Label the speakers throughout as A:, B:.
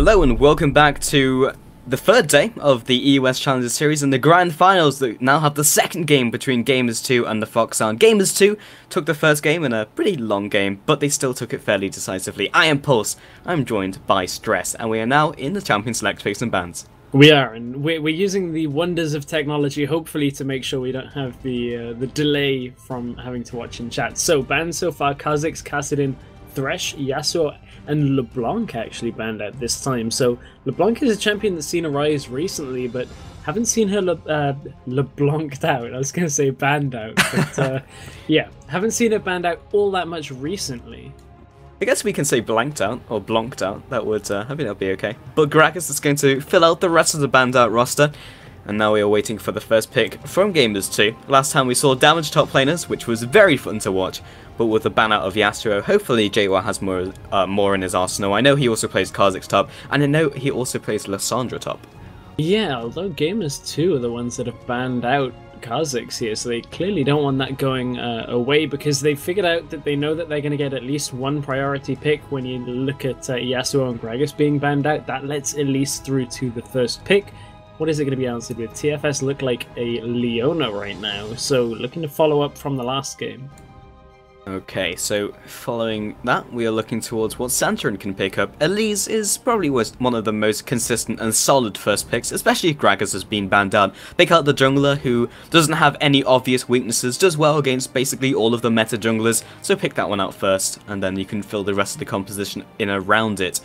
A: Hello and welcome back to the third day of the EUS Challenger Series and the Grand Finals that now have the second game between Gamers2 and TheFoxSound. Gamers2 took the first game in a pretty long game, but they still took it fairly decisively. I am Pulse, I'm joined by Stress, and we are now in the Champion Select Face and Bans.
B: We are, and we're using the wonders of technology, hopefully, to make sure we don't have the delay from having to watch in chat. So, banned so far, Kha'Zix, Kassadin, Thresh, Yasuo, and LeBlanc actually banned out this time. So, LeBlanc is a champion that's seen a rise recently, but haven't seen her LeBlanc'd out. I was going to say banned out, but yeah, haven't seen her banned out all that much recently.
A: I guess we can say blanked out, or blonked out, that would, I think that'll be okay. But Gragas is going to fill out the rest of the banned out roster, and now we are waiting for the first pick from Gamers2. Last time we saw damaged top laners, which was very fun to watch, but with the ban out of Yasuo, hopefully Jaywa has more in his arsenal. I know he also plays Kha'Zix top, and I know he also plays Lissandra top.
B: Yeah, although Gamers2 are the ones that have banned out Kha'Zix here, so they clearly don't want that going away, because they figured out that they know that they're going to get at least one priority pick. When you look at Yasuo and Gragas being banned out, that lets at least through to the first pick. What is it going to be answered with? TFS look like a Leona right now, so looking to follow up from the last game.
A: Okay, so following that, we are looking towards what Santorin can pick up. Elise is probably one of the most consistent and solid first picks, especially if Gragas has been banned out. Pick out the jungler who doesn't have any obvious weaknesses, does well against basically all of the meta junglers, so pick that one out first, and then you can fill the rest of the composition in around it.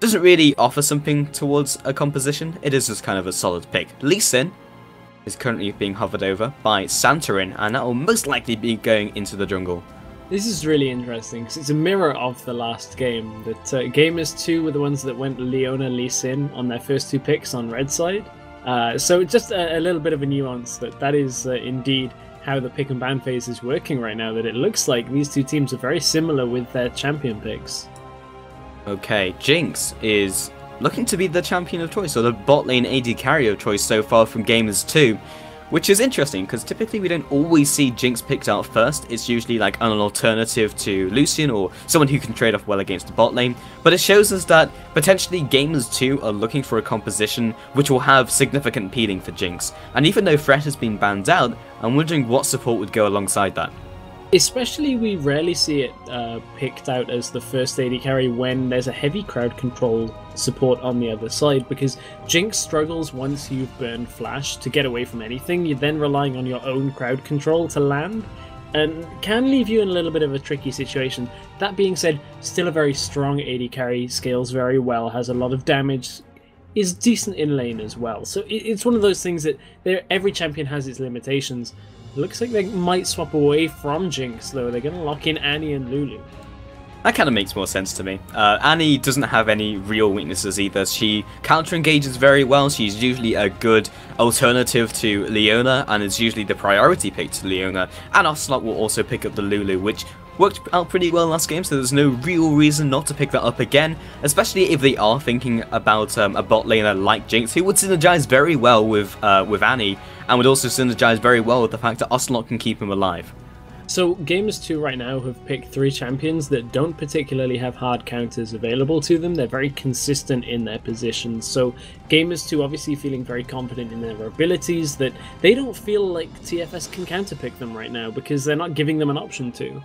A: Doesn't really offer something towards a composition, it is just kind of a solid pick. Lee Sin is currently being hovered over by Santorin, and that will most likely be going into the jungle.
B: This is really interesting, because it's a mirror of the last game, that Gamers2 were the ones that went Leona Lee Sin on their first two picks on red side. So just a little bit of a nuance that is indeed how the pick and ban phase is working right now, that it looks like these two teams are very similar with their champion picks.
A: Okay, Jinx is looking to be the champion of choice, or the bot lane AD carrier of choice so far from Gamers2. Which is interesting, because typically we don't always see Jinx picked out first. It's usually like an alternative to Lucian, or someone who can trade off well against the bot lane. But it shows us that potentially Gamers2 are looking for a composition which will have significant appealing for Jinx. And even though Thresh has been banned out, I'm wondering what support would go alongside that.
B: Especially, we rarely see it picked out as the first AD carry when there's a heavy crowd control support on the other side, because Jinx struggles once you've burned Flash to get away from anything. You're then relying on your own crowd control to land, and can leave you in a little bit of a tricky situation. That being said, still a very strong AD carry, scales very well, has a lot of damage, is decent in lane as well. So it's one of those things that every champion has its limitations. Looks like they might swap away from Jinx, though. They're going to lock in Annie and Lulu.
A: That kind of makes more sense to me. Annie doesn't have any real weaknesses either. She counter-engages very well. She's usually a good alternative to Leona, and is usually the priority pick to Leona. And Ocelot will also pick up the Lulu, which worked out pretty well last game, so there's no real reason not to pick that up again, especially if they are thinking about a bot laner like Jinx, who would synergize very well with Annie, and would also synergize very well with the fact that Ocelot can keep him alive.
B: So Gamers2 right now have picked three champions that don't particularly have hard counters available to them. They're very consistent in their positions. So Gamers2 obviously feeling very confident in their abilities, that they don't feel like TFS can counterpick them right now, because they're not giving them an option to.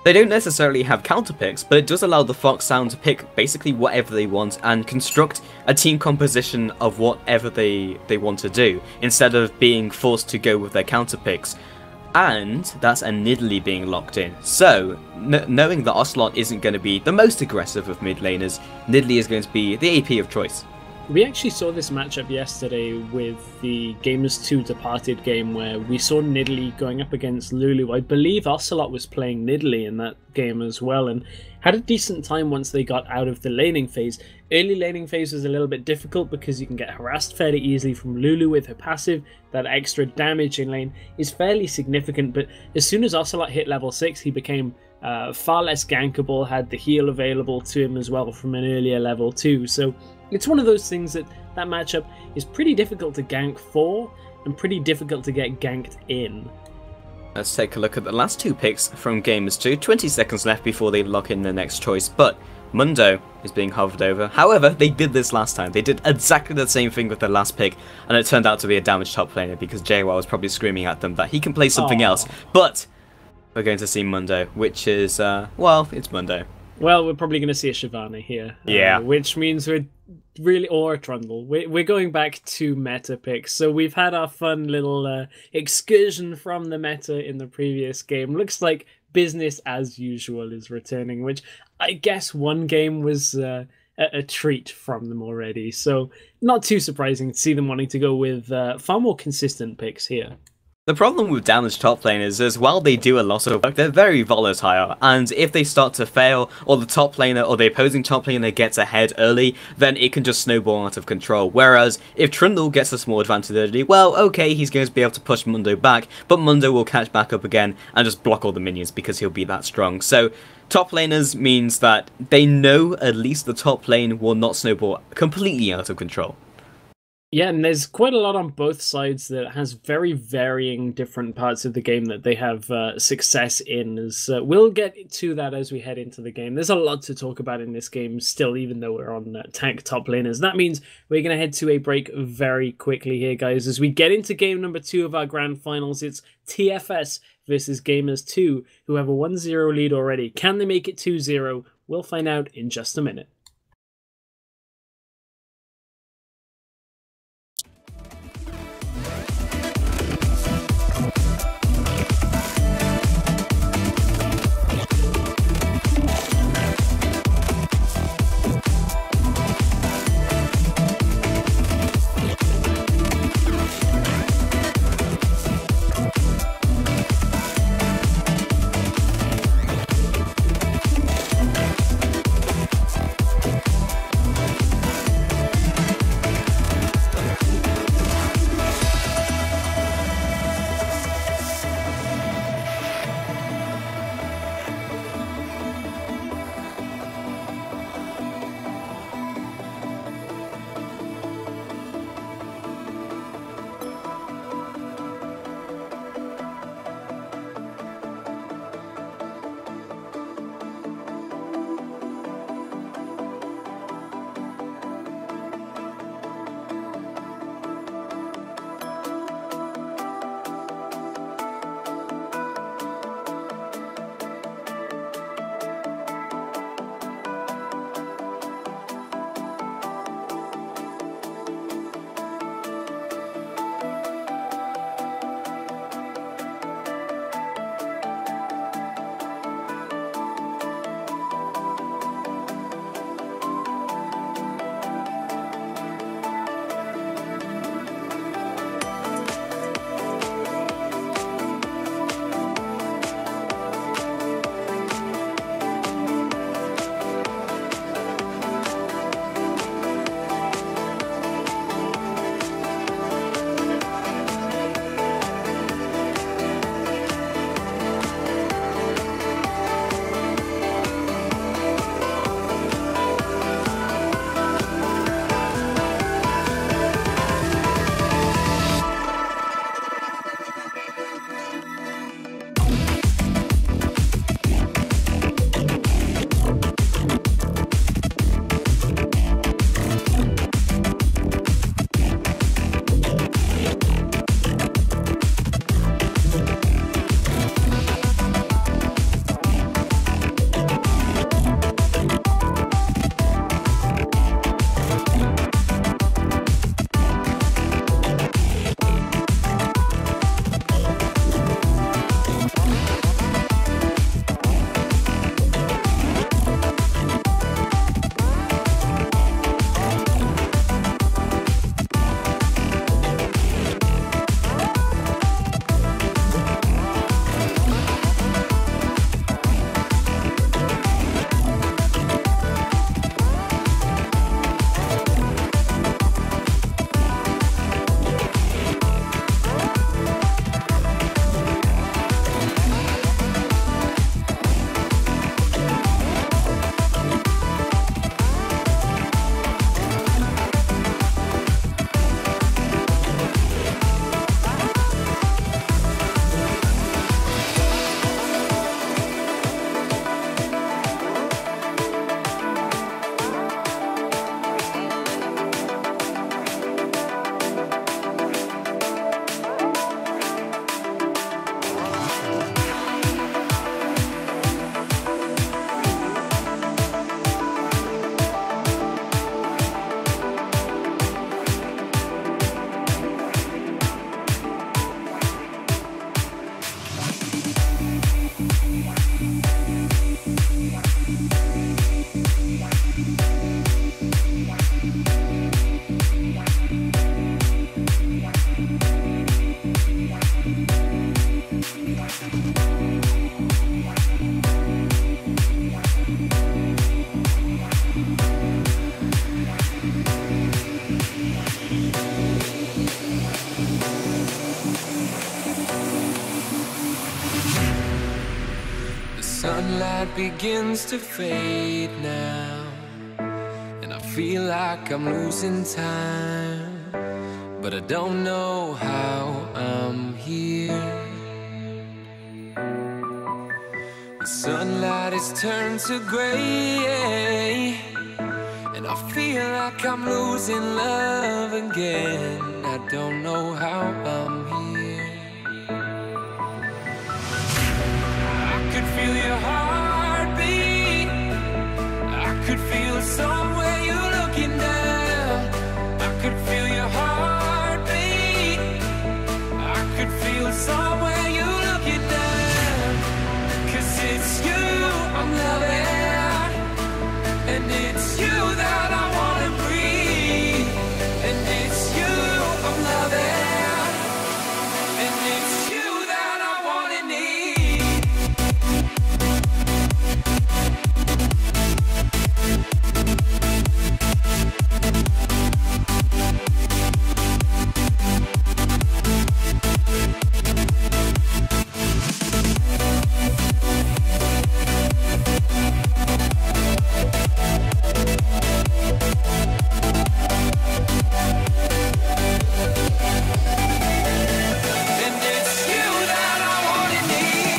A: They don't necessarily have counter picks, but it does allow the TheFoxSound to pick basically whatever they want and construct a team composition of whatever they want to do, instead of being forced to go with their counter picks. And that's a Nidalee being locked in. So, knowing that Ocelot isn't going to be the most aggressive of mid laners, Nidalee is going to be the AP of choice.
B: We actually saw this matchup yesterday with the Gamers2 Departed game, where we saw Nidalee going up against Lulu. I believe Ocelot was playing Nidalee in that game as well, and had a decent time once they got out of the laning phase. Early laning phase was a little bit difficult because you can get harassed fairly easily from Lulu with her passive. That extra damage in lane is fairly significant, but as soon as Ocelot hit level 6, he became far less gankable, had the heal available to him as well from an earlier level too. So it's one of those things that matchup is pretty difficult to gank for, and pretty difficult to get ganked in.
A: Let's take a look at the last two picks from Gamers2. 20 seconds left before they lock in their next choice, but Mundo is being hovered over. However, they did this last time. They did exactly the same thing with their last pick, and it turned out to be a damaged top laner because JY was probably screaming at them that he can play something else. But we're going to see Mundo, which is, well, it's Mundo.
B: Well, we're probably going to see a Shyvana here.
A: Yeah.
B: Which means we're really, or a Trundle. We're going back to meta picks. So we've had our fun little excursion from the meta in the previous game. Looks like business as usual is returning, which I guess one game was a treat from them already. So not too surprising to see them wanting to go with far more consistent picks here.
A: The problem with damaged top laners is while they do a lot of work, they're very volatile, and if they start to fail, or the top laner or the opposing top laner gets ahead early, then it can just snowball out of control. Whereas if Trundle gets a small advantage early, well, okay, he's going to be able to push Mundo back, but Mundo will catch back up again and just block all the minions because he'll be that strong. So top laners means that they know at least the top lane will not snowball completely out of control.
B: Yeah, and there's quite a lot on both sides that has very varying different parts of the game that they have success in. As we'll get to that as we head into the game. There's a lot to talk about in this game still, even though we're on tank top laners. That means we're going to head to a break very quickly here, guys. As we get into game number 2 of our grand finals, it's TFS versus Gamers2, who have a 1-0 lead already. Can they make it 2-0? We'll find out in just a minute.
C: light begins to fade now, and I feel like I'm losing time, but I don't know how I'm here. The sunlight has turned to gray, and I feel like I'm losing love again. I don't know how I'm here. I could feel your heartbeat, I could feel somewhere you're looking down. I could feel your heartbeat, I could feel somewhere you're looking down. 'Cause it's you I'm loving, and it's you that I wanna breathe. And it's you I'm loving, and it's you that I wanna need. And it's you that I wanna need.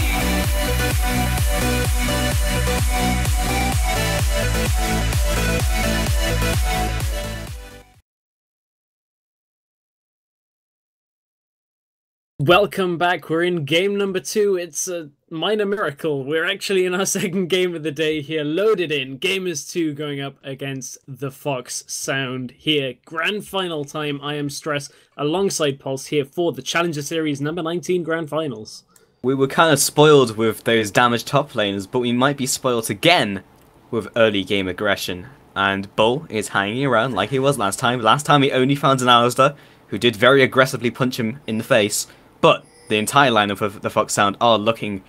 B: Welcome back. We're in game number 2. It's a minor miracle. We're actually in our second game of the day here, loaded in. Gamers2 going up against TheFoxSound here. Grand final time. I am Stress alongside Pulse here for the Challenger Series number 19 Grand Finals.
A: We were kind of spoiled with those damaged top laners, but we might be spoiled again with early game aggression. And Bull is hanging around like he was last time. Last time he only found an Alistair, who did very aggressively punch him in the face. But the entire lineup of the TheFoxSound are looking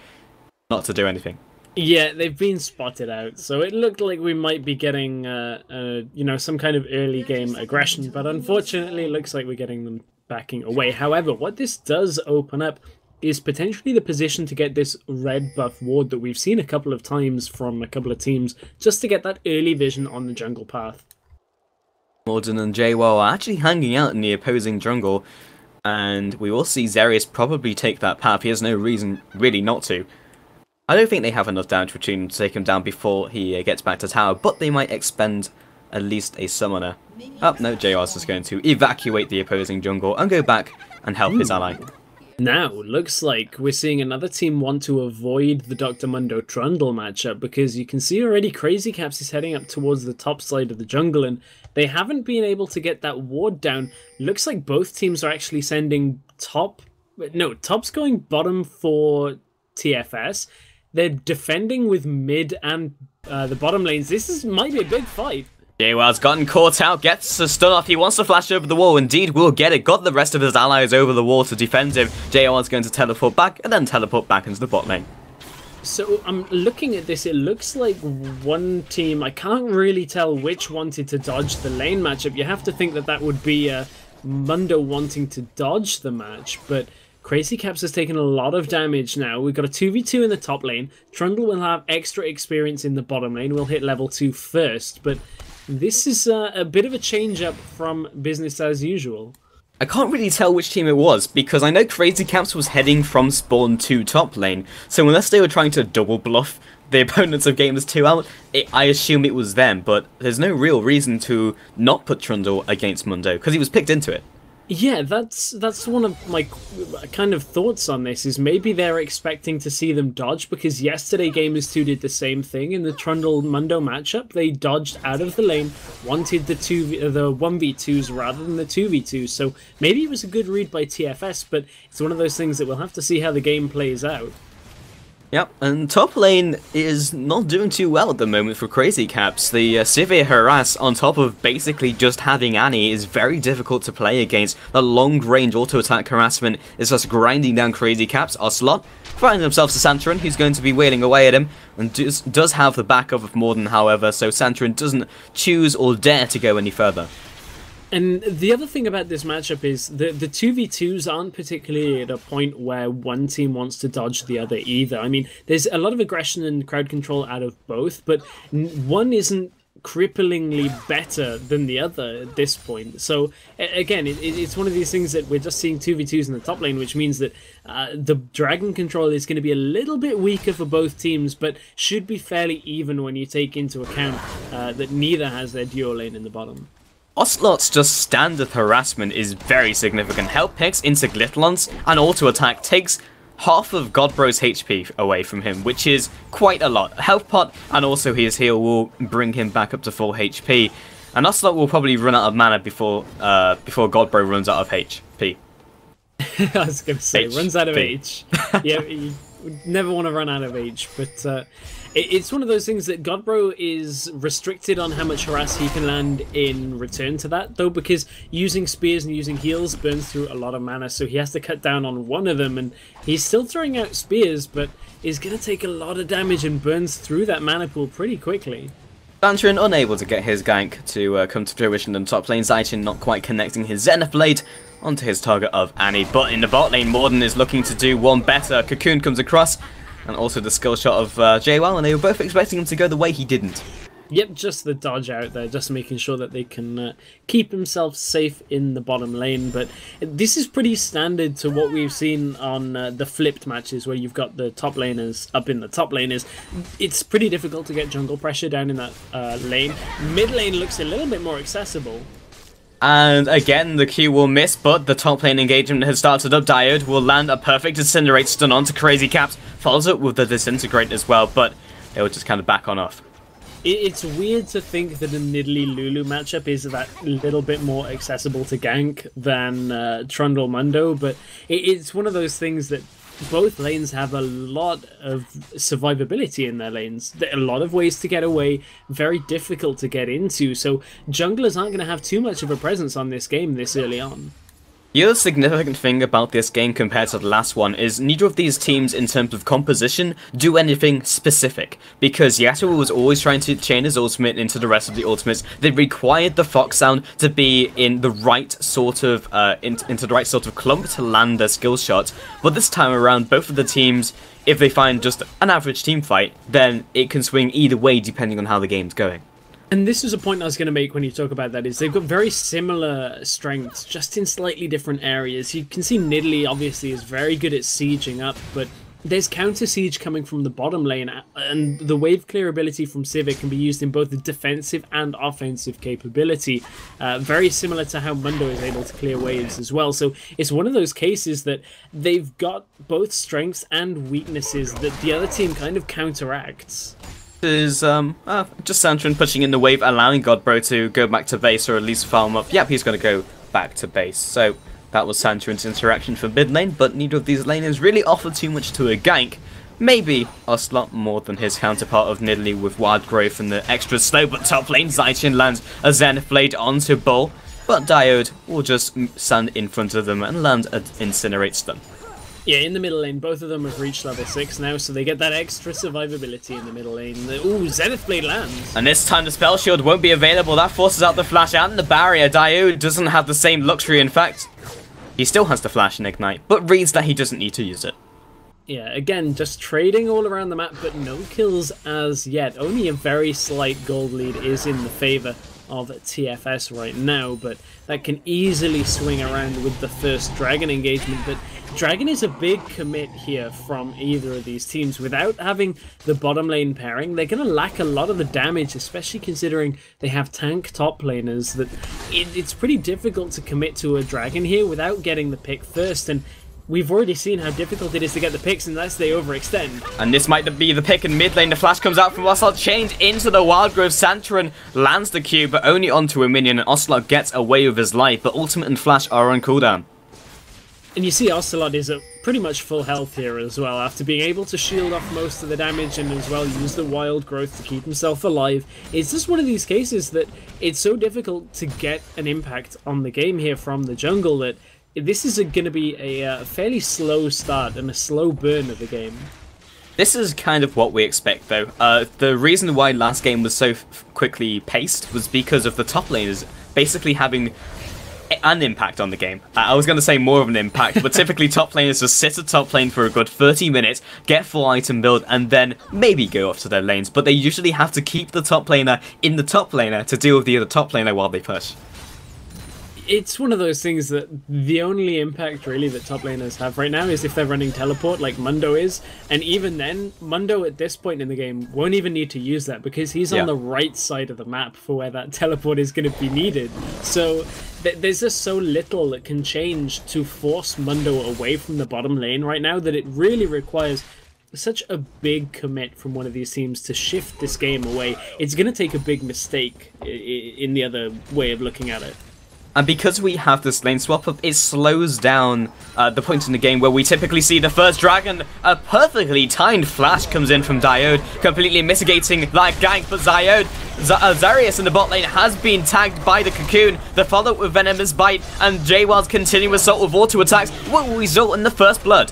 A: not to do anything.
B: Yeah, they've been spotted out, so it looked like we might be getting, you know, some kind of early game aggression, but unfortunately it looks like we're getting them backing away. However, what this does open up is potentially the position to get this red buff ward that we've seen a couple of times from a couple of teams, just to get that early vision on the jungle path.
A: Morden and JWoww are actually hanging out in the opposing jungle, and we will see Zerius probably take that path. He has no reason really not to. I don't think they have enough damage between them to take him down before he gets back to tower, but they might expend at least a summoner. Oh, no, JR's is going to evacuate the opposing jungle and go back and help his ally.
B: Now, looks like we're seeing another team want to avoid the Dr. Mundo Trundle matchup, because you can see already Crazy Caps is heading up towards the top side of the jungle, and they haven't been able to get that ward down. Looks like both teams are actually sending top... No, top's going bottom for TFS. They're defending with mid and the bottom lanes. Might be a big fight.
A: JWoww's gotten caught out, gets a stun off, he wants to flash over the wall, indeed will get it, got the rest of his allies over the wall to defend him. JWoww's going to teleport back, and then teleport back into the bot lane.
B: So I'm looking at this, it looks like one team, I can't really tell which wanted to dodge the lane matchup. You have to think that that would be Mundo wanting to dodge the match, but Crazy Caps has taken a lot of damage now. We've got a 2v2 in the top lane. Trundle will have extra experience in the bottom lane. We'll hit level 2 first, but this is a bit of a change up from business as usual.
A: I can't really tell which team it was, because I know Crazy Caps was heading from spawn to top lane, so unless they were trying to double bluff the opponents of Gamers2 out, I assume it was them, but there's no real reason to not put Trundle against Mundo, because he was picked into it.
B: Yeah, that's one of my kind of thoughts on this, is maybe they're expecting to see them dodge, because yesterday Gamers2 did the same thing in the Trundle-Mundo matchup. They dodged out of the lane, wanted the 1v2s rather than the 2v2s, so maybe it was a good read by TFS, but it's one of those things that we'll have to see how the game plays out.
A: Yep, and top lane is not doing too well at the moment for Crazy Caps. The severe harass on top of basically just having Annie is very difficult to play against. The long-range auto-attack harassment is just grinding down Crazy Caps. Ocelot finds himself to Santorin, who's going to be wailing away at him, and does have the backup of Morden, however, so Santorin doesn't choose or dare to go any further.
B: And the other thing about this matchup is the 2v2s aren't particularly at a point where one team wants to dodge the other either. I mean, there's a lot of aggression and crowd control out of both, but one isn't cripplingly better than the other at this point. So again, it's one of these things that we're just seeing 2v2s in the top lane, which means that the dragon control is going to be a little bit weaker for both teams, but should be fairly even when you take into account that neither has their duo lane in the bottom.
A: Ocelot's just standard harassment is very significant. Help picks into Glittlons and auto attack takes half of Godbro's HP away from him, which is quite a lot. Health pot and also his heal will bring him back up to full HP. And Ocelot will probably run out of mana before Godbro runs out of HP.
B: I was going to say, runs out of H. Yeah, you never want to run out of H, but it's one of those things that Godbro is restricted on how much harass he can land in return to that, though, because using spears and using heals burns through a lot of mana, so he has to cut down on one of them, and he's still throwing out spears, but is going to take a lot of damage and burns through that mana pool pretty quickly.
A: Santrin unable to get his gank to come to fruition in the top lane. Zaichin not quite connecting his Zenith Blade onto his target of Annie, but in the bot lane, Morden is looking to do one better. Cocoon comes across, and also the skill shot of JWoww, and they were both expecting him to go the way he didn't.
B: Yep, just the dodge out there, just making sure that they can keep himself safe in the bottom lane. But this is pretty standard to what we've seen on the flipped matches, where you've got the top laners up in the top laners. It's pretty difficult to get jungle pressure down in that lane. Mid lane looks a little bit more accessible.
A: And again, the Q will miss, but the top lane engagement has started up. Diode will land a perfect Incinerate stun onto Crazy Caps, follows it with the Disintegrate as well, but they will just kind of back on off.
B: It's weird to think that a Nidalee Lulu matchup is that little bit more accessible to gank than Trundle Mundo, but it's one of those things that both lanes have a lot of survivability in their lanes. There are a lot of ways to get away, very difficult to get into, so junglers aren't going to have too much of a presence on this game this early on.
A: The other significant thing about this game compared to the last one is neither of these teams in terms of composition do anything specific, because Yasuo was always trying to chain his ultimate into the rest of the ultimates. They required the TheFoxSound to be in the right sort of into the right sort of clump to land their skill shots, but this time around both of the teams, if they find just an average team fight, then it can swing either way depending on how the game's going.
B: And this is a point I was going to make when you talk about that, is they've got very similar strengths, just in slightly different areas. You can see Nidalee obviously is very good at sieging up, but there's counter siege coming from the bottom lane, and the wave clear ability from Civic can be used in both the defensive and offensive capability. Very similar to how Mundo is able to clear waves as well. So it's one of those cases that they've got both strengths and weaknesses that the other team kind of counteracts.
A: Is just Santrin pushing in the wave, allowing Godbro to go back to base, or at least farm up. Yep, he's going to go back to base. So that was Santrin's interaction for mid lane, but neither of these laners really offer too much to a gank. Maybe Ocelot more than his counterpart of Nidalee with Wild Growth and the extra slow, but top lane Zaichin lands a Zenith Blade onto Bull, but Diode will just stand in front of them and land an Incinerate stun.
B: Yeah, in the middle lane, both of them have reached level 6 now, so they get that extra survivability in the middle lane. Ooh, Zenith Blade lands.
A: And this time the Spell Shield won't be available. That forces out the Flash and the Barrier. Diode doesn't have the same luxury. In fact, he still has the Flash and Ignite, but reads that he doesn't need to use it.
B: Yeah, again, just trading all around the map, but no kills as yet. Only a very slight gold lead is in the favor of TFS right now, but that can easily swing around with the first Dragon engagement. But Dragon is a big commit here from either of these teams. Without having the bottom lane pairing, they're going to lack a lot of the damage, especially considering they have tank top laners. That it's pretty difficult to commit to a Dragon here without getting the pick first, and we've already seen how difficult it is to get the picks unless they overextend.
A: And this might be the pick in mid lane. The Flash comes out from Ocelot, chained into the Wild Growth. Santrin lands the Q, but only onto a minion, and Ocelot gets away with his life, but Ultimate and Flash are on cooldown.
B: And you see Ocelot is at pretty much full health here as well, after being able to shield off most of the damage and as well use the Wild Growth to keep himself alive. It's just one of these cases that it's so difficult to get an impact on the game here from the jungle that this is going to be a fairly slow start and a slow burn of the game.
A: This is kind of what we expect, though. The reason why last game was so quickly paced was because of the top laners basically having an impact on the game. I was going to say more of an impact, but typically top laners just sit at top lane for a good 30 minutes, get full item build, and then maybe go off to their lanes, but they usually have to keep the top laner in the top laner to deal with the other top laner while they push.
B: It's one of those things that the only impact really that top laners have right now is if they're running teleport like Mundo is, and even then, Mundo at this point in the game won't even need to use that because he's on the right side of the map for where that teleport is going to be needed. So there's just so little that can change to force Mundo away from the bottom lane right now that it really requires such a big commit from one of these teams to shift this game away. It's going to take a big mistake in the other way of looking at it.
A: And because we have this lane swap up, it slows down the point in the game where we typically see the first dragon. A perfectly timed flash comes in from Diode, completely mitigating that gank, but Zarius in the bot lane has been tagged by the Cocoon. The follow-up with Venomous Bite and Jaywild's continuous assault with auto attacks will result in the first blood.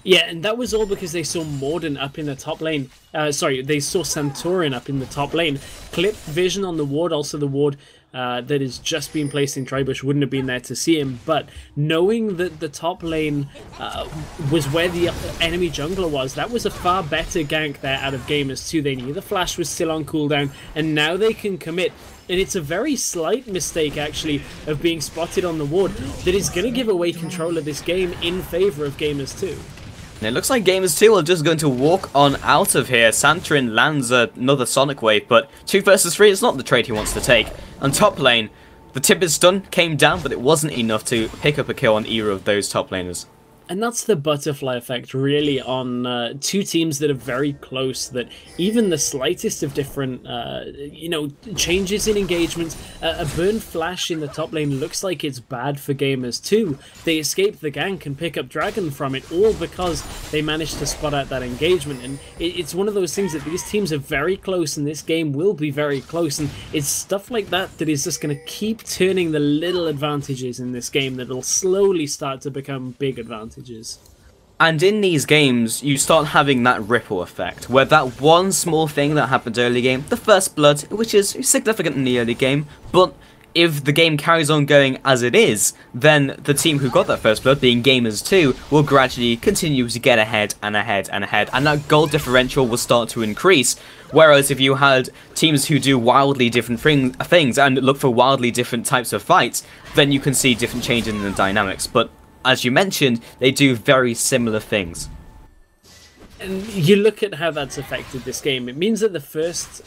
B: Yeah, and that was all because they saw Morden up in the top lane. They saw Santorin up in the top lane. Clip vision on the ward, also the ward that has just been placed in Tribush wouldn't have been there to see him, but knowing that the top lane was where the enemy jungler was, that was a far better gank there out of Gamers2. They knew the flash was still on cooldown, and now they can commit. And it's a very slight mistake, actually, of being spotted on the ward that is going to give away control of this game in favor of Gamers2.
A: And it looks like Gamers2 are just going to walk on out of here. Santorin lands another Sonic Wave, but 2 versus 3 is not the trade he wants to take. On top lane, the Tibet stun came down, but it wasn't enough to pick up a kill on either of those top laners.
B: And that's the butterfly effect, really, on two teams that are very close, that even the slightest of different, changes in engagement, a burn flash in the top lane looks like it's bad for Gamers2. They escape the gank and pick up Dragon from it, all because they managed to spot out that engagement. And it's one of those things that these teams are very close, and this game will be very close, and it's stuff like that that is just going to keep turning the little advantages in this game that will slowly start to become big advantages.
A: And in these games, you start having that ripple effect, where that one small thing that happened early game, the first blood, which is significant in the early game, but if the game carries on going as it is, then the team who got that first blood, being Gamers2, will gradually continue to get ahead and ahead and ahead, and that goal differential will start to increase. Whereas if you had teams who do wildly different things and look for wildly different types of fights, then you can see different changes in the dynamics. But as you mentioned, they do very similar things.
B: And you look at how that's affected this game. It means that the first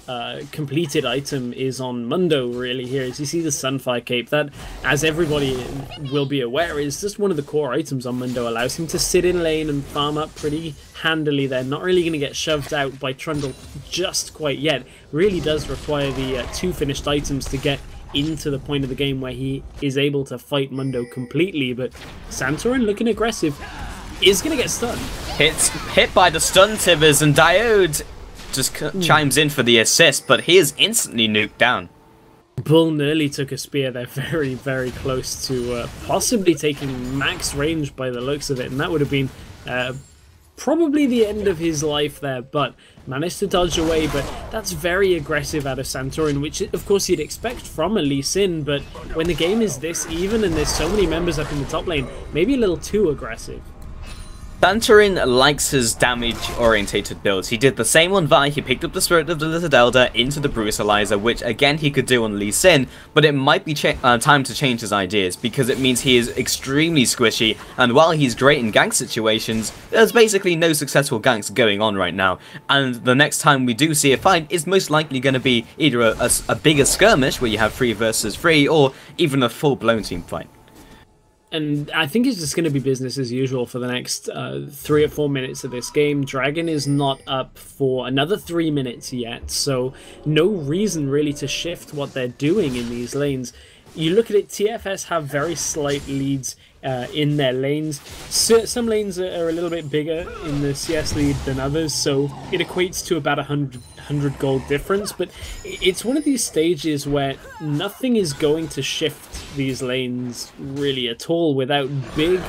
B: completed item is on Mundo, really, here. As you see the Sunfire Cape, that, as everybody will be aware, is just one of the core items on Mundo. Allows him to sit in lane and farm up pretty handily there. Not really going to get shoved out by Trundle just quite yet. Really does require the 2 finished items to get into the point of the game where he is able to fight Mundo completely, but Santorin, looking aggressive, is going to get stunned. Hit
A: by the stun Tibbers, and Diode just chimes in for the assist, but he is instantly nuked down.
B: Bull nearly took a spear there, very, very close to possibly taking max range by the looks of it, and that would have been probably the end of his life there, but managed to dodge away. But that's very aggressive out of Santorin, which of course you'd expect from a Lee Sin, but when the game is this even and there's so many members up in the top lane, maybe a little too aggressive.
A: Santorin likes his damage-orientated builds. He did the same on Vi. He picked up the Spirit of the Lizard Elder into the Brutalizer, which again he could do on Lee Sin, but it might be time to change his ideas, because it means he is extremely squishy, and while he's great in gank situations, there's basically no successful ganks going on right now, and the next time we do see a fight is most likely going to be either a bigger skirmish, where you have 3 versus 3, or even a full-blown team fight.
B: And I think it's just going to be business as usual for the next 3 or 4 minutes of this game. Dragon is not up for another 3 minutes yet, so no reason really to shift what they're doing in these lanes. You look at it, TFS have very slight leads in their lanes. Some lanes are a little bit bigger in the CS lead than others, so it equates to about 100 gold difference, but it's one of these stages where nothing is going to shift these lanes really at all without big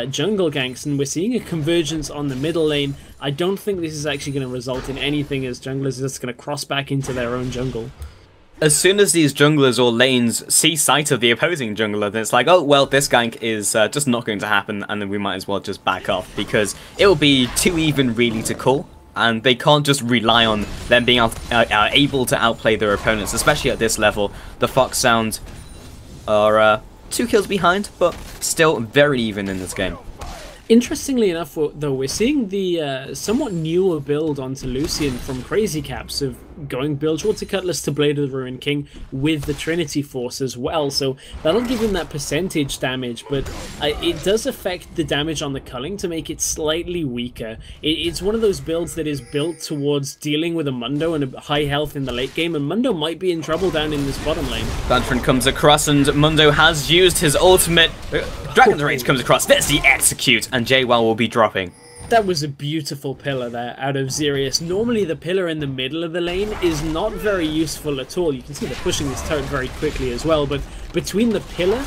B: jungle ganks, and we're seeing a convergence on the middle lane. I don't think this is actually going to result in anything, as junglers are just going to cross back into their own jungle.
A: As soon as these junglers or lanes see sight of the opposing jungler, then it's like, oh, well, this gank is just not going to happen, and then we might as well just back off, because it will be too even really to call, and they can't just rely on them being able to outplay their opponents, especially at this level. The TheFoxSound are 2 kills behind, but still very even in this game.
B: Interestingly enough, though, we're seeing the somewhat newer build onto Lucian from Crazy Caps of going Bilgewater Cutlass to Blade of the Ruined King with the Trinity Force as well, so that'll give him that percentage damage, but it does affect the damage on the culling to make it slightly weaker. It's one of those builds that is built towards dealing with a Mundo and a high health in the late game, and Mundo might be in trouble down in this bottom lane.
A: Lantern comes across and Mundo has used his ultimate. Dragon's Rage comes across, there's the execute, and JWoww will be dropping.
B: That was a beautiful pillar there out of Xerius. Normally the pillar in the middle of the lane is not very useful at all. You can see they're pushing this turret very quickly as well, but between the pillar,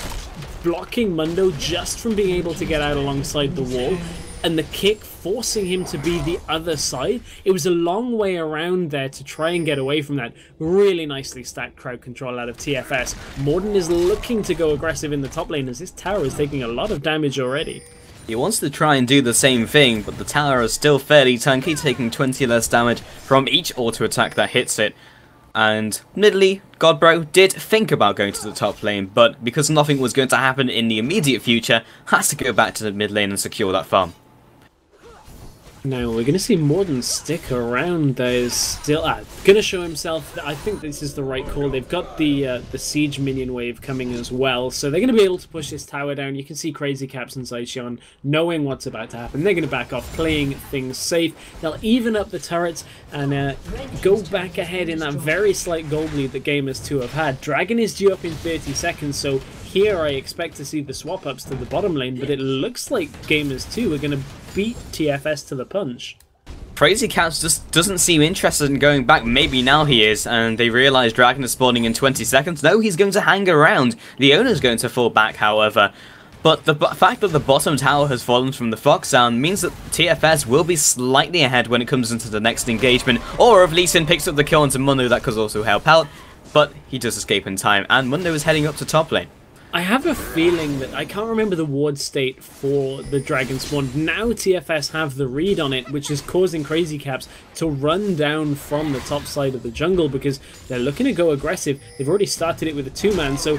B: blocking Mundo just from being able to get out alongside the wall, and the kick forcing him to be the other side, it was a long way around there to try and get away from that. Really nicely stacked crowd control out of TFS. Morden is looking to go aggressive in the top lane as this tower is taking a lot of damage already.
A: He wants to try and do the same thing, but the tower is still fairly tanky, taking 20 less damage from each auto attack that hits it. And admittedly, Godbro did think about going to the top lane, but because nothing was going to happen in the immediate future, has to go back to the mid lane and secure that farm.
B: Now we're going to see Morden stick around. There's still going to show himself. I think this is the right call. They've got the siege minion wave coming as well, so they're going to be able to push this tower down. You can see Crazy Caps and Zycian knowing what's about to happen. They're going to back off, playing things safe. They'll even up the turrets and go back ahead in that very slight gold lead that Gamers2 have had. Dragon is due up in 30 seconds, so here I expect to see the swap ups to the bottom lane, but it looks like Gamers2 are going to beat TFS to the punch.
A: Crazy Caps just doesn't seem interested in going back. Maybe now he is, and they realise Dragon is spawning in 20 seconds. No, he's going to hang around. The owner's going to fall back, however. But the fact that the bottom tower has fallen from the TheFoxSound means that TFS will be slightly ahead when it comes into the next engagement. Or if Lee Sin picks up the kill onto Mundo, that could also help out. But he does escape in time, and Mundo is heading up to top lane.
B: I have a feeling that I can't remember the ward state for the Dragon Spawn. Now TFS have the read on it, which is causing Crazy Caps to run down from the top side of the jungle because they're looking to go aggressive. They've already started it with a 2-man, so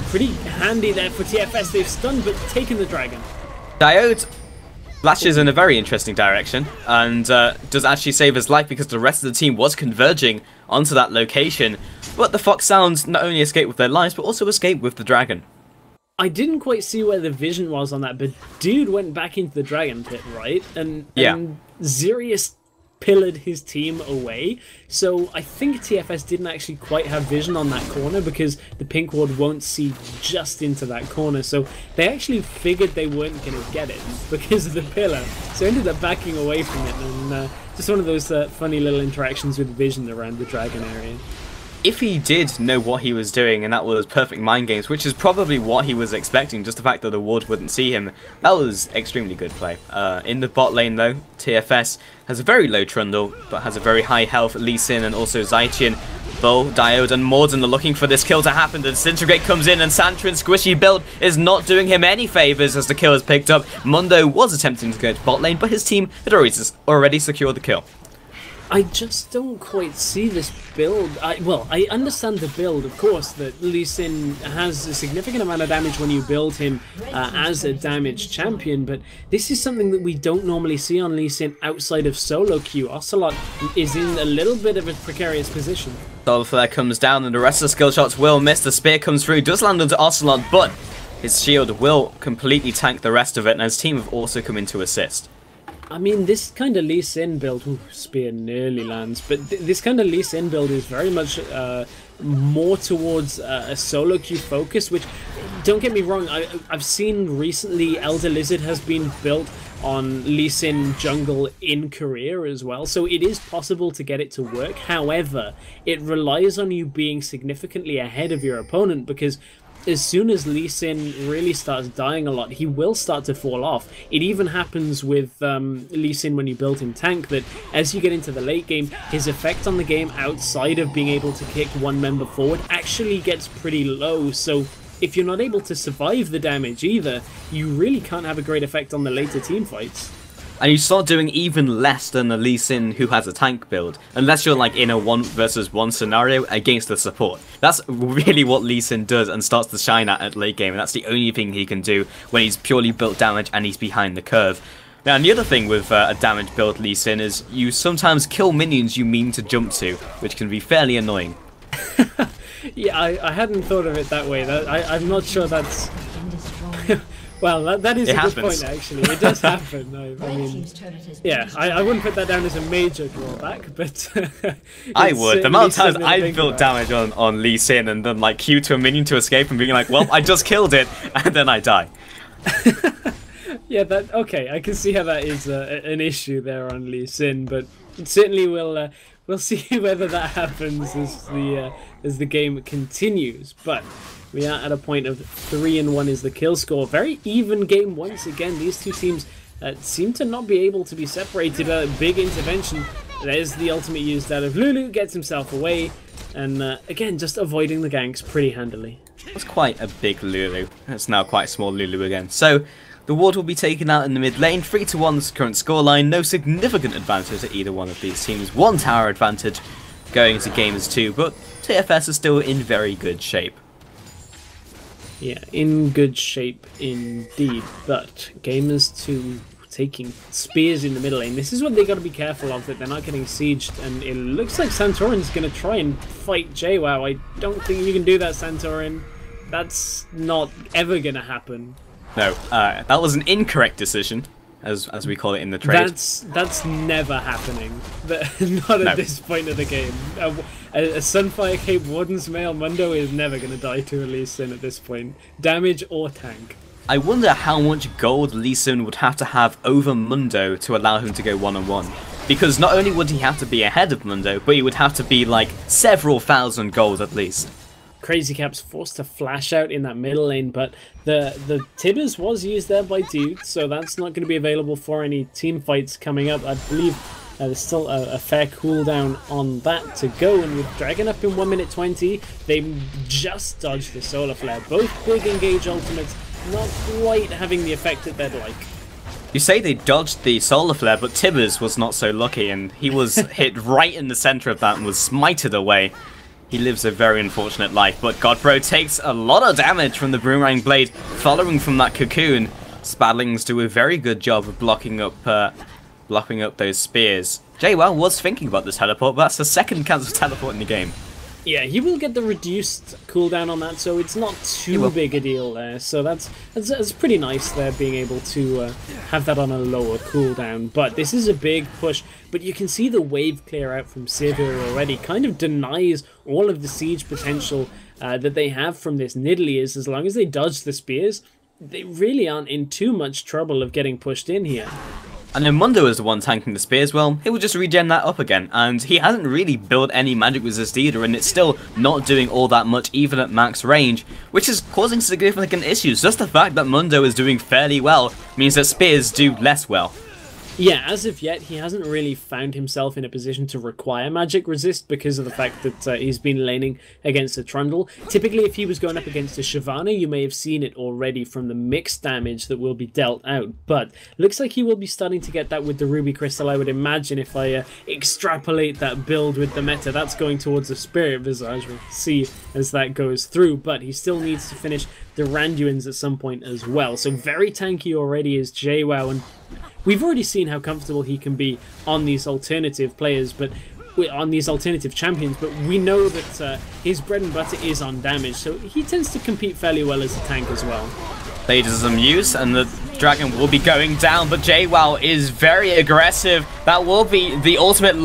B: pretty handy there for TFS. They've stunned but taken the Dragon.
A: Diode lashes in a very interesting direction and does actually save his life because the rest of the team was converging onto that location. But the TheFoxSound not only escaped with their lives, but also escaped with the Dragon.
B: I didn't quite see where the vision was on that, but dude went back into the Dragon Pit, right? And Xerius pillared his team away. So I think TFS didn't actually quite have vision on that corner because the pink ward won't see just into that corner. So they actually figured they weren't going to get it because of the pillar. So ended up backing away from it, and just one of those funny little interactions with vision around the Dragon area.
A: If he did know what he was doing, and that was perfect mind games, which is probably what he was expecting, just the fact that the ward wouldn't see him, that was extremely good play. In the bot lane though, TFS has a very low Trundle, but has a very high health Lee Sin and also Zycian. Bull, Diode and Morden are looking for this kill to happen. Disintegrate comes in and Santrin's squishy build is not doing him any favours as the kill is picked up. Mundo was attempting to go to bot lane, but his team had already secured the kill.
B: I just don't quite see this build. Well, I understand the build, of course, that Lee Sin has a significant amount of damage when you build him as a damage champion, but this is something that we don't normally see on Lee Sin outside of solo queue. Ocelot is in a little bit of a precarious position. Solar
A: Flare comes down and the rest of the skill shots will miss. The spear comes through, does land onto Ocelot, but his shield will completely tank the rest of it, and his team have also come in to assist.
B: I mean, this kind of Lee Sin build, spear nearly lands, but this kind of Lee Sin build is very much more towards a solo queue focus, which, don't get me wrong, I've seen recently Elder Lizard has been built on Lee Sin jungle in Korea as well, so it is possible to get it to work. However, it relies on you being significantly ahead of your opponent because as soon as Lee Sin really starts dying a lot, he will start to fall off. It even happens with Lee Sin when you build him tank, that as you get into the late game, his effect on the game outside of being able to kick one member forward actually gets pretty low. So if you're not able to survive the damage either, you really can't have a great effect on the later team fights.
A: And you start doing even less than a Lee Sin who has a tank build, unless you're like in a 1v1 scenario against the support. That's really what Lee Sin does and starts to shine at late game, and that's the only thing he can do when he's purely built damage and he's behind the curve. Now, and the other thing with a damage build Lee Sin is you sometimes kill minions you mean to jump to, which can be fairly annoying.
B: Yeah, I hadn't thought of it that way. I'm not sure that's... Well, that is a good point, actually. It does happen. I mean, yeah, I wouldn't put that down as a major drawback, but...
A: I would. The amount of times I've built damage on Lee Sin and then like Q to a minion to escape and being like, well, I just killed it, and then I die.
B: Yeah, okay, I can see how that is an issue there on Lee Sin, but certainly we'll see whether that happens as the game continues. But we are at a point of 3-1 is the kill score. Very even game once again. These two teams seem to not be able to be separated. A big intervention. There's the ultimate used out of Lulu, gets himself away, and again, just avoiding the ganks pretty handily.
A: That's quite a big Lulu. It's now quite a small Lulu again. So the ward will be taken out in the mid lane. 3-1 is the current scoreline. No significant advantage to either one of these teams. One tower advantage going to Gamers2, but TFS is still in very good shape.
B: Yeah, in good shape indeed, but Gamers2 taking spears in the middle lane. This is what they got to be careful of, that they're not getting sieged, and it looks like Santorin's going to try and fight JWoww. I don't think you can do that, Santorin. That's not ever going to happen. No,
A: that was an incorrect decision, as we call it in the trade.
B: That's never happening. Not at this point of the game. A Sunfire Cape Warden's Male Mundo is never going to die to a Lee Sin at this point. Damage or tank.
A: I wonder how much gold Lee Sin would have to have over Mundo to allow him to go one-on-one. Because not only would he have to be ahead of Mundo, but he would have to be like several thousand gold at least.
B: Crazy Cap's forced to flash out in that middle lane, but the Tibbers was used there by Dude, so that's not going to be available for any team fights coming up. I believe there's still a fair cooldown on that to go, and with Dragon up in 1 minute 20, they just dodged the Solar Flare. Both big engage ultimates, not quite having the effect that they'd like.
A: You say they dodged the Solar Flare, but Tibbers was not so lucky, and he was hit right in the center of that and was smited away. He lives a very unfortunate life, but Godbro takes a lot of damage from the Boomerang Blade following from that cocoon. Spadlings do a very good job of blocking up those spears. JWoww was thinking about this teleport, but that's the second cancelled teleport in the game.
B: Yeah, he will get the reduced cooldown on that, so it's not too big a deal there. So that's pretty nice there, being able to have that on a lower cooldown. But this is a big push. But you can see the wave clear out from Sivir already. Kind of denies all of the siege potential that they have from this Nidalee. Is as long as they dodge the spears, they really aren't in too much trouble of getting pushed in here.
A: And then Mundo is the one tanking the spears. Well, he will just regen that up again, and he hasn't really built any magic resist either, and it's still not doing all that much even at max range, which is causing significant issues. Just the fact that Mundo is doing fairly well means that spears do less well.
B: Yeah, as of yet, he hasn't really found himself in a position to require magic resist because of the fact that he's been laning against a Trundle. Typically, if he was going up against a Shyvana, you may have seen it already from the mixed damage that will be dealt out. But looks like he will be starting to get that with the Ruby Crystal, I would imagine, if I extrapolate that build with the meta. That's going towards the Spirit Visage. We'll see as that goes through, but he still needs to finish the Randuins at some point as well. So very tanky already is JWoww, and we've already seen how comfortable he can be on these alternative players, but on these alternative champions, but we know that his bread and butter is on damage, so he tends to compete fairly well as a tank as well.
A: Plagism use, and the dragon will be going down, but JWoww is very aggressive. That will be the ultimate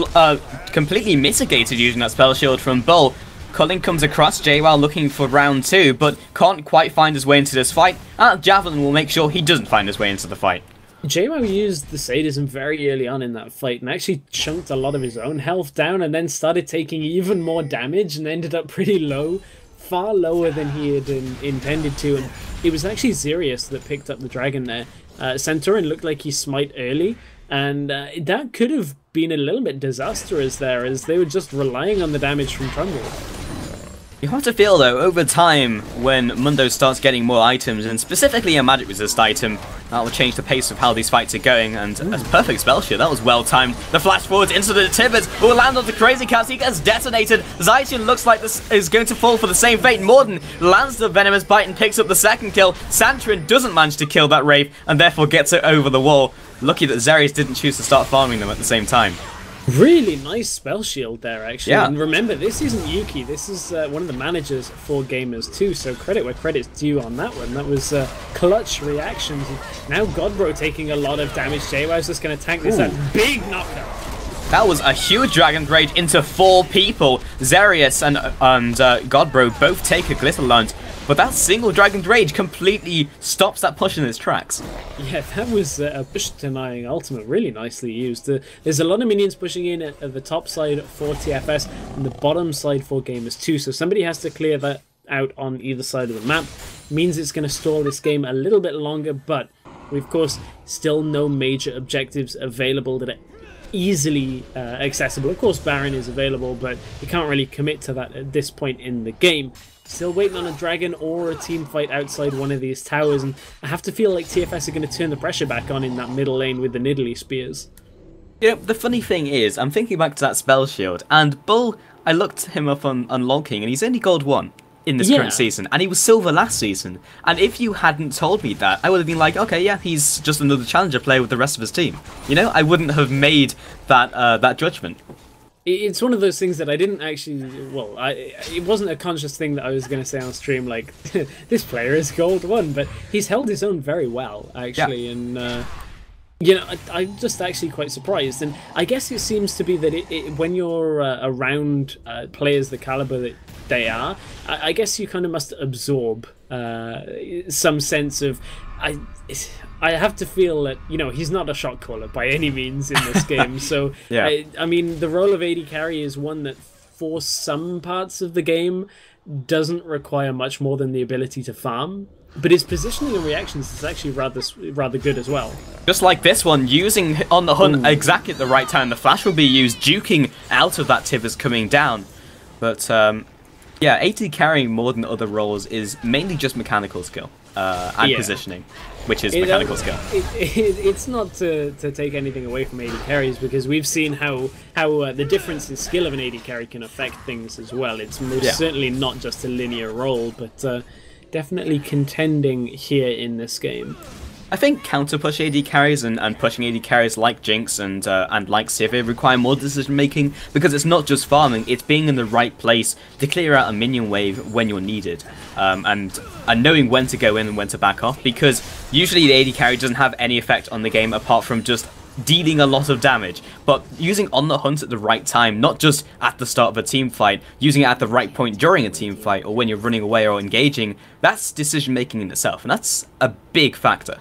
A: completely mitigated using that spell shield from Bull. Culling comes across, JWoww looking for round 2, but can't quite find his way into this fight. Javelin will make sure he doesn't find his way into the fight.
B: JWoww used the sadism very early on in that fight and actually chunked a lot of his own health down and then started taking even more damage and ended up pretty low far lower than he had intended to, and it was actually Xerius that picked up the dragon there. Santorin looked like he smite early, and that could have been a little bit disastrous there, as they were just relying on the damage from Trundle.
A: You have to feel, though, over time, when Mundo starts getting more items, and specifically a magic resist item, that will change the pace of how these fights are going, and a perfect spell shield. That was well timed. The flash forward into the Tibbets will land on the Crazy Cats. He gets detonated. Zaitian looks like this is going to fall for the same fate. Morden lands the Venomous Bite and picks up the second kill. Santorin doesn't manage to kill that Wraith, and therefore gets it over the wall. Lucky that Xerius didn't choose to start farming them at the same time.
B: Really nice spell shield there, actually.
A: Yeah.
B: And remember, this isn't Yuki. This is one of the managers for Gamers2, so credit where credit's due on that one. That was clutch reactions. Now Godbro taking a lot of damage. JWoww's just going to tank this. That big knockout.
A: That was a huge Dragon Rage into 4 people. Xerius and Godbro both take a Glitter Lunge, but that single Dragon Rage completely stops that push in its tracks.
B: Yeah, that was a push-denying ultimate, really nicely used. There's a lot of minions pushing in at the top side for TFS and the bottom side for Gamers2, so somebody has to clear that out on either side of the map. Means it's going to stall this game a little bit longer, but we, of course, still no major objectives available that are easily accessible. Of course, Baron is available, but you can't really commit to that at this point in the game. Still waiting on a dragon or a team fight outside one of these towers, and I have to feel like TFS are going to turn the pressure back on in that middle lane with the Nidalee Spears.
A: You know, the funny thing is, I'm thinking back to that spell shield, and Bull, I looked him up on Lol King, and he's only gold 1 in this current season, and he was silver last season. And if you hadn't told me that, I would have been like, okay, yeah, he's just another challenger player with the rest of his team. You know, I wouldn't have made that that judgment.
B: It's one of those things that I didn't actually, well, it wasn't a conscious thing that I was going to say on stream, like, this player is gold 1, but he's held his own very well, actually, and, you know, I'm just actually quite surprised, and I guess it seems to be that when you're around players the caliber that they are, I guess you kind of must absorb some sense of, I have to feel that, you know, he's not a shot caller by any means in this game. So,
A: yeah.
B: I mean, the role of AD carry is one that, for some parts of the game, doesn't require much more than the ability to farm. But his positioning and reactions is actually rather good as well. Just
A: like this one, using on the hunt exactly at the right time. The flash will be used, juking out of that Tibbers coming down. But, yeah, AD carrying more than other roles is mainly just mechanical skill and positioning, which is mechanical skill.
B: It's not to take anything away from AD carries, because we've seen how the difference in skill of an AD carry can affect things as well. It's most certainly not just a linear role, but definitely contending here in this game.
A: I think counter-push AD carries and pushing AD carries like Jinx and like Sivir require more decision-making, because it's not just farming, it's being in the right place to clear out a minion wave when you're needed, and knowing when to go in and when to back off, because usually the AD carry doesn't have any effect on the game apart from just dealing a lot of damage, but using on the hunt at the right time, not just at the start of a team fight, using it at the right point during a team fight or when you're running away or engaging, that's decision-making in itself, and that's a big factor.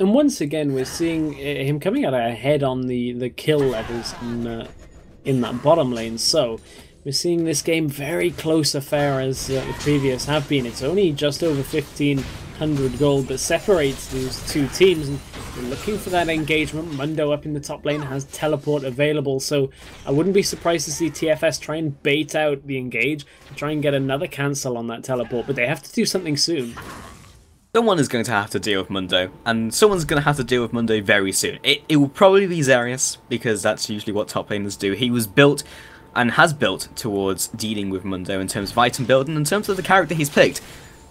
B: And once again, we're seeing him coming out ahead on the kill levels in that bottom lane. So we're seeing this game very close affair as the previous have been. It's only just over 1,500 gold that separates these two teams. And we're looking for that engagement. Mundo up in the top lane has teleport available. So I wouldn't be surprised to see TFS try and bait out the engage and try and get another cancel on that teleport. But they have to do something soon.
A: Someone is going to have to deal with Mundo, and someone's going to have to deal with Mundo very soon. It will probably be Xerius, because that's usually what top laners do. He was built and has built towards dealing with Mundo in terms of item build and in terms of the character he's picked.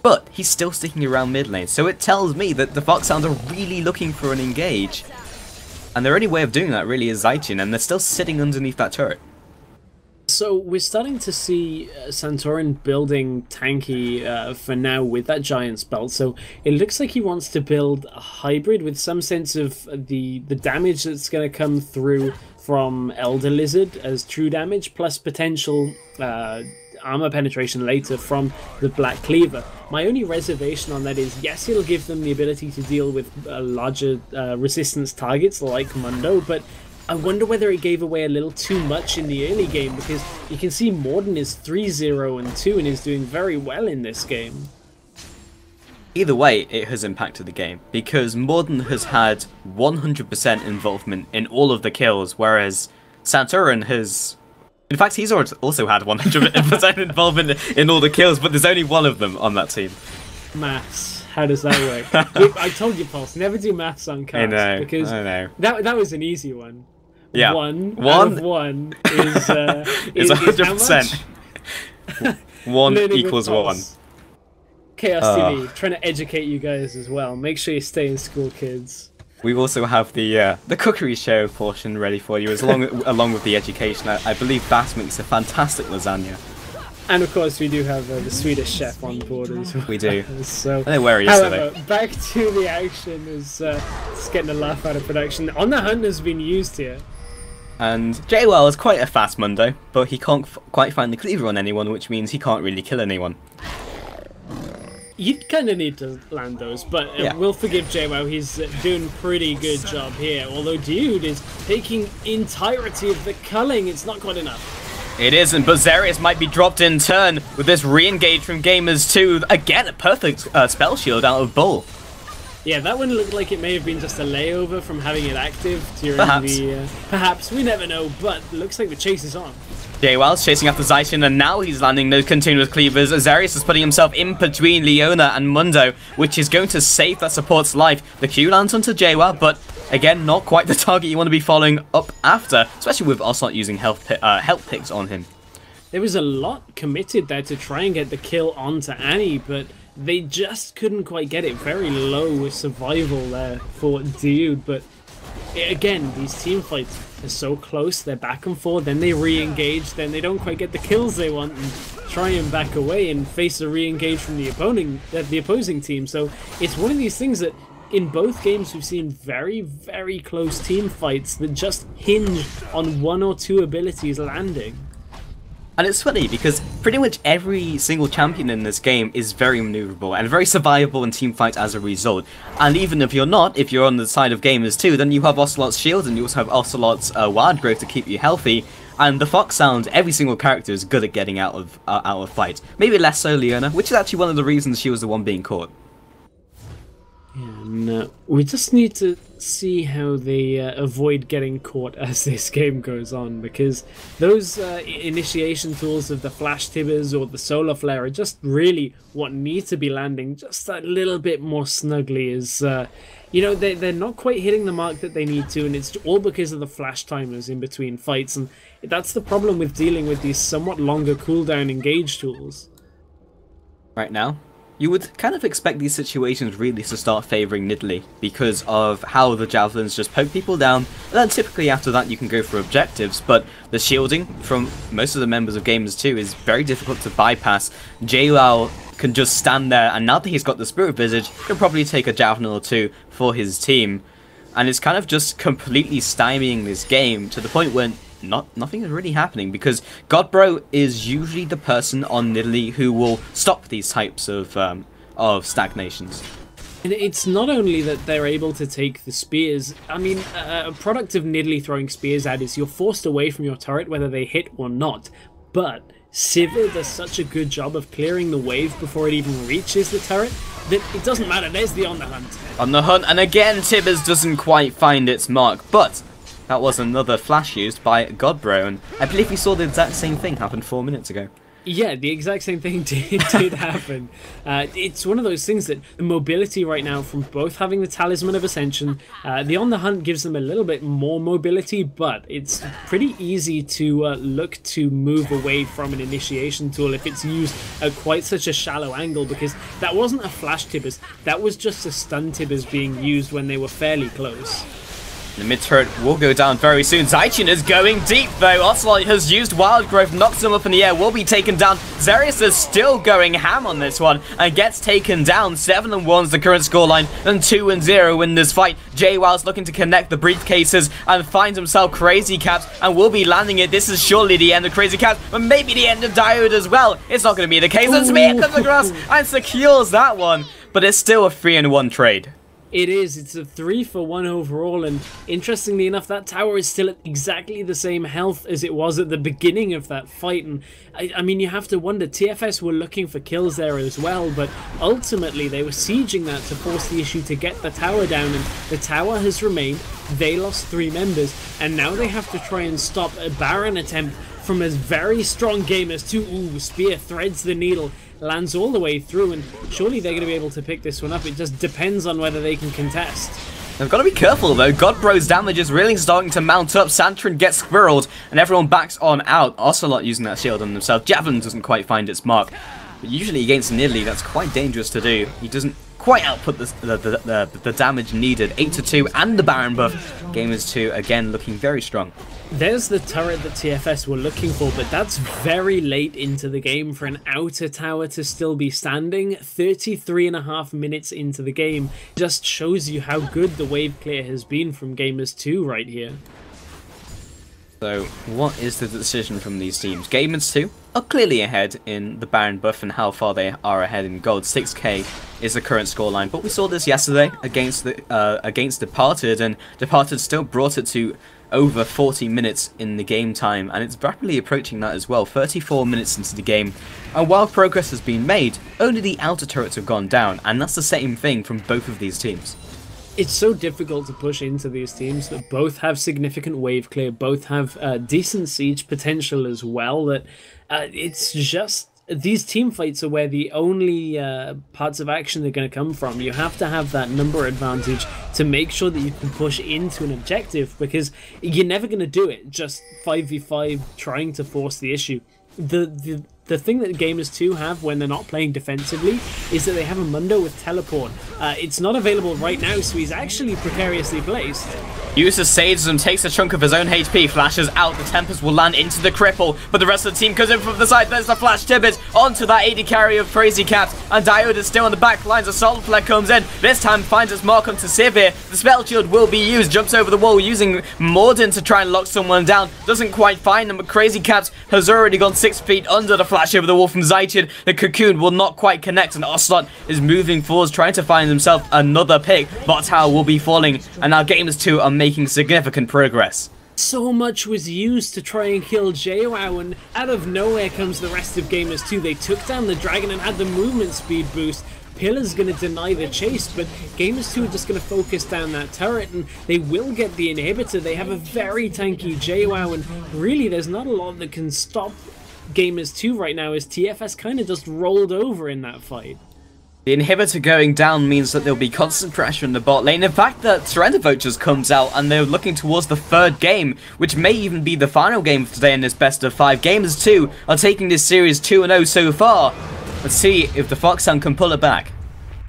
A: But he's still sticking around mid lane, so it tells me that the TheFoxSound are really looking for an engage. And their only way of doing that really is Zaitian, and they're still sitting underneath that turret.
B: So we're starting to see Santorin building tanky for now with that Giant's Belt. So it looks like he wants to build a hybrid with some sense of the damage that's going to come through from Elder Lizard as true damage, plus potential armor penetration later from the Black Cleaver. My only reservation on that is, yes, it'll give them the ability to deal with larger resistance targets like Mundo, but I wonder whether it gave away a little too much in the early game, because you can see Morden is 3-0-2 and is doing very well in this game.
A: Either way, it has impacted the game, because Morden has had 100% involvement in all of the kills, whereas Santorin has... In fact, he's also had 100% involvement in all the kills, but there's only one of them on that team.
B: Maths. How does that work? I told you, Pulse, never do maths on cards. Because
A: I know.
B: That was an easy one.
A: Yeah.
B: One out of one is
A: 100%. 1 equals 1.
B: Chaos TV, trying to educate you guys as well. Make sure you stay in school, kids.
A: We also have the cookery show portion ready for you, along with the education. I believe Bass makes a fantastic lasagna.
B: And of course, we do have the Swedish chef on board as well.
A: We do.
B: So,
A: I know where he is
B: however,
A: today.
B: back to the action is just getting a laugh out of production. On the Hunt has been used here.
A: And JWoww is quite a fast Mundo, but he can't quite find the cleaver on anyone, which means he can't really kill anyone.
B: You kind of need to land those, but
A: Yeah.
B: we'll forgive JWoww. He's doing pretty good job here. Although Dude is taking entirety of the culling, it's not quite enough.
A: It isn't, but Zarius might be dropped in turn with this re-engage from Gamers2. Again, a perfect spell shield out of Bull.
B: Yeah, that one looked like it may have been just a layover from having it active during
A: Perhaps.
B: the... Perhaps, we never know, but it looks like the chase is on.
A: JWoww's chasing after Zaitian, and now he's landing those continuous cleavers. Zarius is putting himself in between Leona and Mundo, which is going to save that support's life. The Q lands onto JWoww, but again, not quite the target you want to be following up after, especially with Ocelot using health picks on him.
B: There was a lot committed there to try and get the kill onto Annie, but they just couldn't quite get it. Very low survival there for Dude, but again, these team fights are so close, they're back and forth, then they re-engage, then they don't quite get the kills they want and try and back away and face a re-engage from the opposing team. So it's one of these things that in both games we've seen very, very close team fights that just hinge on one or two abilities landing.
A: And it's funny because pretty much every single champion in this game is very maneuverable and very survivable in team fights as a result. And even if you're not, if you're on the side of Gamers2, then you have Ocelot's shield and you also have Ocelot's wild growth to keep you healthy. And TheFoxSound, every single character is good at getting out of fights. Maybe less so Leona, which is actually one of the reasons she was the one being caught.
B: Yeah, no, we just need to see how they avoid getting caught as this game goes on, because those initiation tools of the Flash Tibbers or the Solar Flare are just really what need to be landing just a little bit more snugly. Is you know, they're not quite hitting the mark that they need to, and it's all because of the flash timers in between fights, and that's the problem with dealing with these somewhat longer cooldown engage tools.
A: Right now, you would kind of expect these situations really to start favouring Nidalee because of how the javelins just poke people down, and then typically after that you can go for objectives, but the shielding from most of the members of Gamers2 is very difficult to bypass. JWoww can just stand there, and now that he's got the Spirit Visage, he'll probably take a javelin or two for his team, and it's kind of just completely stymieing this game to the point where nothing is really happening, because Godbro is usually the person on Nidalee who will stop these types of stagnations.
B: And it's not only that they're able to take the spears. I mean, a product of Nidalee throwing spears at is you're forced away from your turret whether they hit or not. But Sivir does such a good job of clearing the wave before it even reaches the turret that it doesn't matter. There's the On the Hunt.
A: On the hunt, and again Tibbers doesn't quite find its mark, but that was another flash used by Godbro, and I believe we saw the exact same thing happen 4 minutes ago.
B: Yeah, the exact same thing did happen. It's one of those things that the mobility right now from both having the Talisman of Ascension, the On the Hunt gives them a little bit more mobility, but it's pretty easy to look to move away from an initiation tool if it's used at quite such a shallow angle, because that wasn't a flash Tibbers, that was just a stun Tibbers being used when they were fairly close.
A: The mid turret will go down very soon. Zaitian is going deep though. Ocelot has used Wild Growth, knocks him up in the air, will be taken down. Zarius is still going ham on this one and gets taken down. 7-1 is the current scoreline, and 2-0 in this fight. JWoww's looking to connect the briefcases and finds himself Crazy Caps and will be landing it. This is surely the end of Crazy Caps, but maybe the end of Diode as well. It's not going to be the case. And Smear comes across and secures that one, but it's still a 3-1 trade.
B: It is. It's a 3-for-1 overall, and interestingly enough, that tower is still at exactly the same health as it was at the beginning of that fight. And I mean, you have to wonder, TFS were looking for kills there as well, but ultimately they were sieging that to force the issue to get the tower down, and the tower has remained. They lost 3 members, and now they have to try and stop a Baron attempt from a very strong Gamers2. Ooh, Spear threads the needle, lands all the way through, and surely they're going to be able to pick this one up. It just depends on whether they can contest.
A: They've got to be careful though. Godbro's damage is really starting to mount up. Santorin gets squirreled, and everyone backs on out. Ocelot using that shield on themselves. Javelin doesn't quite find its mark. But usually against Nidalee, that's quite dangerous to do. He doesn't quite output the damage needed. 8-2 and the Baron buff. Gamers2 again looking very strong.
B: There's the turret that TFS were looking for, but that's very late into the game for an outer tower to still be standing. 33.5 minutes into the game just shows you how good the wave clear has been from Gamers2 right here.
A: So, what is the decision from these teams? Gamers2 are clearly ahead in the Baron buff and how far they are ahead in gold. 6k is the current scoreline, but we saw this yesterday against Departed, and Departed still brought it to over 40 minutes in the game time, and it's rapidly approaching that as well. 34 minutes into the game, and while progress has been made, only the outer turrets have gone down, and that's the same thing from both of these teams.
B: It's so difficult to push into these teams that both have significant wave clear, both have decent siege potential as well, that it's just... These team fights are where the only parts of action are going to come from. You have to have that number advantage to make sure that you can push into an objective, because you're never going to do it just 5v5 trying to force the issue. The thing that Gamers2 have when they're not playing defensively is that they have a Mundo with teleport. It's not available right now, so he's actually precariously placed.
A: Uses Sages and takes a chunk of his own HP, flashes out, the Tempest will land into the cripple, but the rest of the team comes in from the side. There's the flash Tibbet onto that AD carry of Crazy Cat, and Diode is still on the back lines. Assault Flag comes in, this time finds its mark onto Sivir. The spell shield will be used, jumps over the wall using Morden to try and lock someone down, doesn't quite find them, but Crazy Cat has already gone 6 feet under the flash over the wall from Zaitian. The cocoon will not quite connect, and Ocelot is moving forwards, trying to find himself another pick. Bot tower will be falling, and now Gamers2 are making significant progress.
B: So much was used to try and kill JWoww, and out of nowhere comes the rest of Gamers2. They took down the dragon and had the movement speed boost. Pillar's going to deny the chase, but Gamers2 are just going to focus down that turret, and they will get the inhibitor. They have a very tanky JWoww, and really there's not a lot that can stop Gamers2 right now, as TFS kind of just rolled over in that fight.
A: The inhibitor going down means that there'll be constant pressure in the bot lane. In fact, the surrender vote just comes out, and they're looking towards the 3rd game, which may even be the final game of today in this best of 5. Gamers2 are taking this series 2-0 so far. Let's see if the TheFoxSound can pull it back.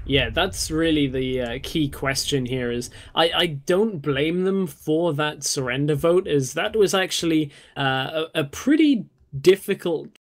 B: Yeah, that's really the key question here. Is I don't blame them for that surrender vote, as that was actually a pretty difficult